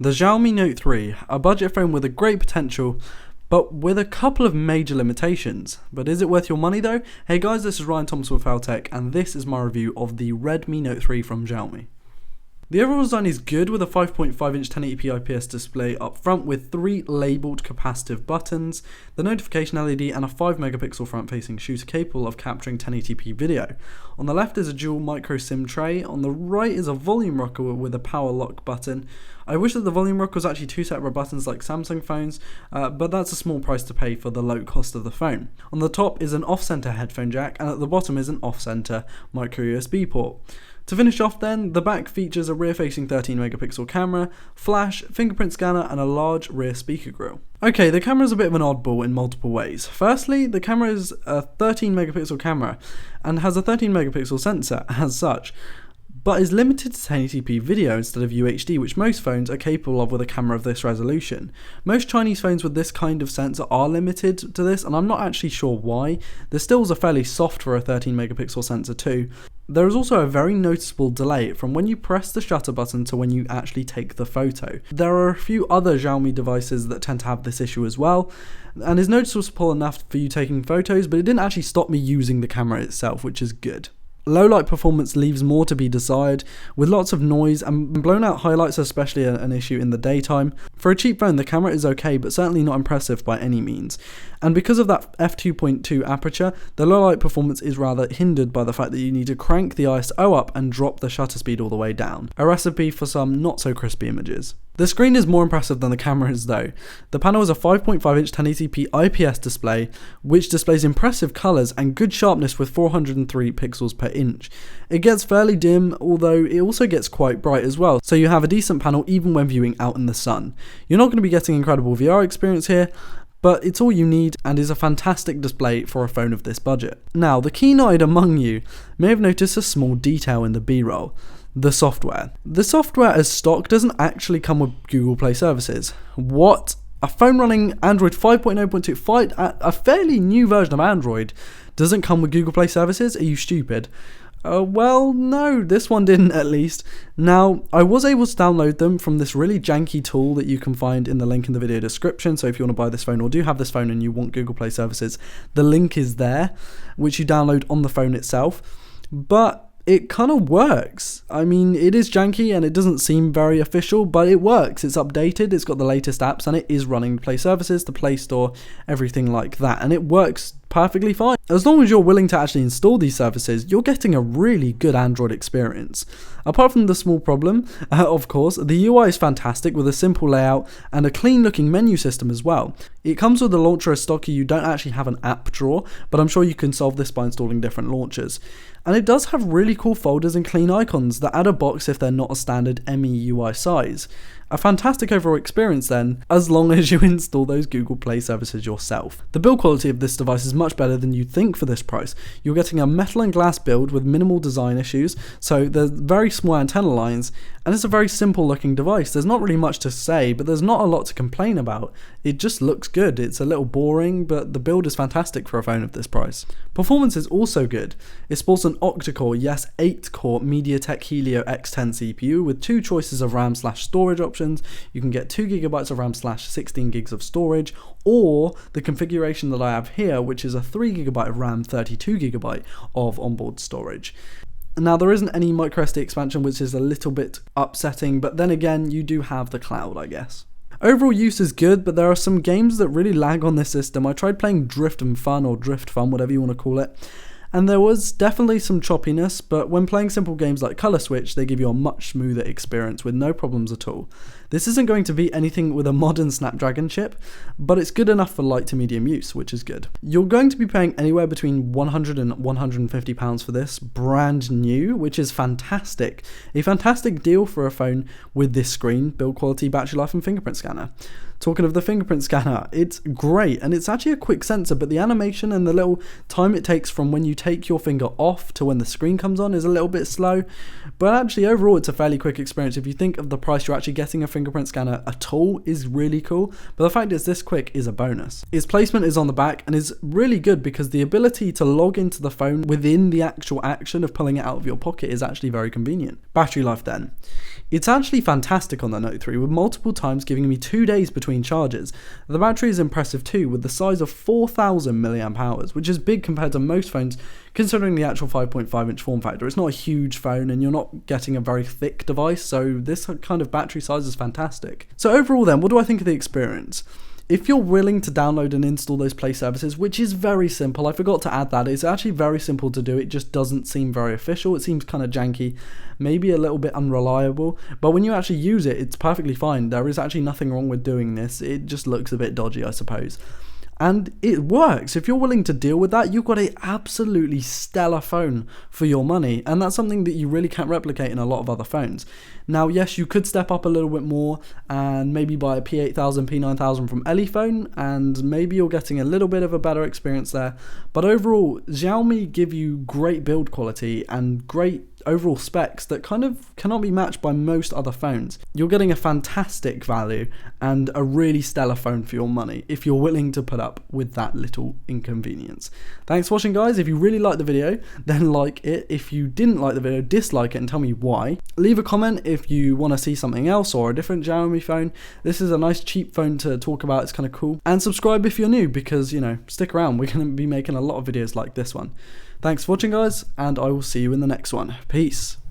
The Xiaomi Note 3, a budget phone with a great potential, but with a couple of major limitations. But is it worth your money though? Hey guys, this is Ryan Thomas with Tech, and this is my review of the RedMi Note 3 from Xiaomi. The overall design is good with a 5.5-inch 1080p IPS display up front with 3 labelled capacitive buttons, the notification LED and a 5-megapixel front-facing shooter capable of capturing 1080p video. On the left is a dual micro SIM tray, on the right is a volume rocker with a power lock button. I wish that the volume rocker was actually 2 separate buttons like Samsung phones, but that's a small price to pay for the low cost of the phone. On the top is an off-center headphone jack, and at the bottom is an off-center micro USB port. To finish off then, the back features a rear-facing 13-megapixel camera, flash, fingerprint scanner and a large rear speaker grille. Okay, the camera is a bit of an oddball in multiple ways. Firstly, the camera is a 13-megapixel camera and has a 13-megapixel sensor as such, but is limited to 1080p video instead of UHD, which most phones are capable of with a camera of this resolution. Most Chinese phones with this kind of sensor are limited to this, and I'm not actually sure why. The stills are fairly soft for a 13-megapixel sensor too. There is also a very noticeable delay from when you press the shutter button to when you actually take the photo. There are a few other Xiaomi devices that tend to have this issue as well, and is noticeable enough for you taking photos, but it didn't actually stop me using the camera itself, which is good. Low light performance leaves more to be desired, with lots of noise and blown out highlights are especially an issue in the daytime. For a cheap phone, the camera is okay, but certainly not impressive by any means. And because of that f2.2 aperture, the low light performance is rather hindered by the fact that you need to crank the ISO up and drop the shutter speed all the way down, a recipe for some not so crispy images. The screen is more impressive than the camera is though. The panel is a 5.5-inch 1080p IPS display, which displays impressive colours and good sharpness with 403 pixels per inch. It gets fairly dim, although it also gets quite bright as well, so you have a decent panel even when viewing out in the sun. You're not going to be getting incredible VR experience here, but it's all you need and is a fantastic display for a phone of this budget. Now, the keen-eyed among you may have noticed a small detail in the B-roll. The software. The software as stock doesn't actually come with Google Play services. What? A phone running Android 5.0.2, a fairly new version of Android, doesn't come with Google Play services? Are you stupid? Well, no, this one didn't at least. Now, I was able to download them from this really janky tool that you can find in the link in the video description, so if you want to buy this phone or do have this phone and you want Google Play services, the link is there, which you download on the phone itself, but it kind of works. I mean, it is janky and it doesn't seem very official, but it works. It's updated, it's got the latest apps, and it is running Play services, the Play Store, everything like that, and it works perfectly fine. As long as you're willing to actually install these services, you're getting a really good Android experience. Apart from the small problem, of course, the UI is fantastic with a simple layout and a clean looking menu system as well. It comes with a launcher as stock, you don't actually have an app drawer, but I'm sure you can solve this by installing different launchers. And it does have really cool folders and clean icons that add a box if they're not a standard MIUI size. A fantastic overall experience then, as long as you install those Google Play services yourself. The build quality of this device is much better than you'd think for this price. You're getting a metal and glass build with minimal design issues, so there's very small antenna lines, and it's a very simple looking device. There's not really much to say, but there's not a lot to complain about. It just looks good. It's a little boring, but the build is fantastic for a phone of this price. Performance is also good. It sports an octa-core, yes 8-core MediaTek Helio X10 CPU with 2 choices of RAM/storage options. You can get 2GB of RAM/16GB of storage, or the configuration that I have here, which is a 3GB of RAM, 32GB of onboard storage. Now, there isn't any microSD expansion, which is a little bit upsetting, but then again, you do have the cloud, I guess. Overall use is good, but there are some games that really lag on this system. I tried playing Drift Fun, whatever you want to call it, and there was definitely some choppiness, but when playing simple games like Color Switch, they give you a much smoother experience with no problems at all. This isn't going to be anything with a modern Snapdragon chip, but it's good enough for light to medium use, which is good. You're going to be paying anywhere between £100 and £150 for this, brand new, which is fantastic. A fantastic deal for a phone with this screen, build quality, battery life and fingerprint scanner. Talking of the fingerprint scanner, it's great, and it's actually a quick sensor, but the animation and the little time it takes from when you take your finger off to when the screen comes on is a little bit slow, but actually overall it's a fairly quick experience. If you think of the price you're actually getting a fingerprint scanner at all is really cool, but the fact it's this quick is a bonus. Its placement is on the back and is really good because the ability to log into the phone within the actual action of pulling it out of your pocket is actually very convenient. Battery life then. It's actually fantastic on the Note 3, with multiple times giving me 2 days between charges. The battery is impressive too, with the size of 4,000 mAh, which is big compared to most phones, considering the actual 5.5 inch form factor. It's not a huge phone and you're not getting a very thick device, so this kind of battery size is fantastic. So overall then, what do I think of the experience? If you're willing to download and install those Play services, which is very simple, I forgot to add that, it's actually very simple to do, it just doesn't seem very official, it seems kind of janky, maybe a little bit unreliable, but when you actually use it, it's perfectly fine. There is actually nothing wrong with doing this, it just looks a bit dodgy, I suppose. And it works. If you're willing to deal with that, you've got an absolutely stellar phone for your money. And that's something that you really can't replicate in a lot of other phones. Now, yes, you could step up a little bit more and maybe buy a P8000, P9000 from Elephone, and maybe you're getting a little bit of a better experience there. But overall, Xiaomi give you great build quality and great overall specs that kind of cannot be matched by most other phones. You're getting a fantastic value and a really stellar phone for your money if you're willing to put up with that little inconvenience. Thanks for watching, guys. If you really liked the video, then like it. If you didn't like the video, dislike it and tell me why. Leave a comment if you want to see something else or a different Xiaomi phone. This is a nice cheap phone to talk about, it's kind of cool. And subscribe if you're new because, you know, stick around, we're going to be making a lot of videos like this one. Thanks for watching, guys, and I will see you in the next one. Peace.